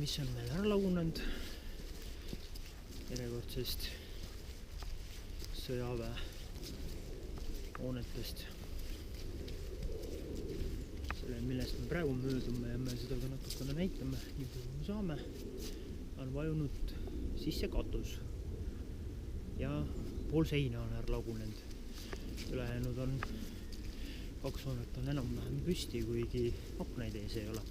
mis on meil ära lagunenud järjekordsest sõjaväe hoonetest. Selle, millest me praegu möödume ja me seda ka natukene näitame, nii kui me saame, on vajunud sisse katus ja pool seina on ära lagunenud. Ülejäänud on 2 hoonet on enam-vähem püsti, kuigi aknaid ees ei ole.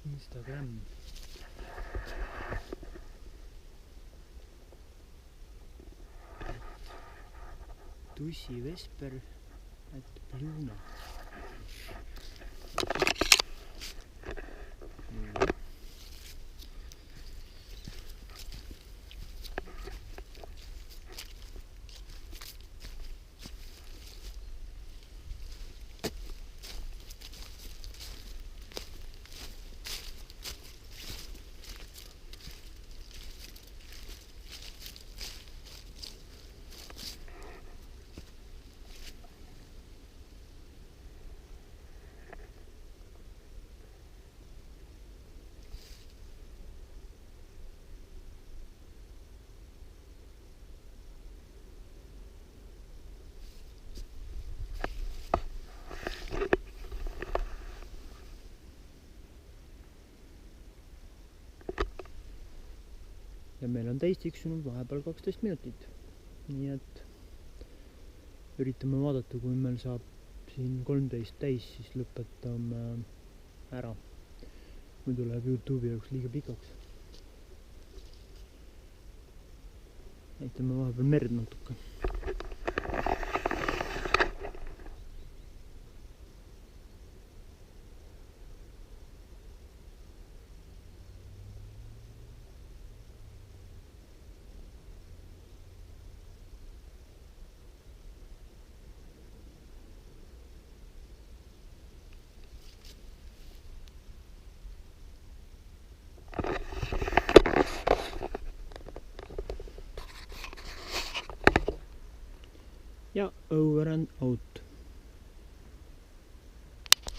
Instagram. Tussi Vesper @Bluna. Ja meil on täis tiksunud vahepeal 12 minutit. Nii et üritame vaadata, kui meil saab siin 13 täis, siis lõpetame ära. Muidu läheb YouTube'i jaoks liiga pikaks. Näitame vahepeal merd natuke. Ja over and out.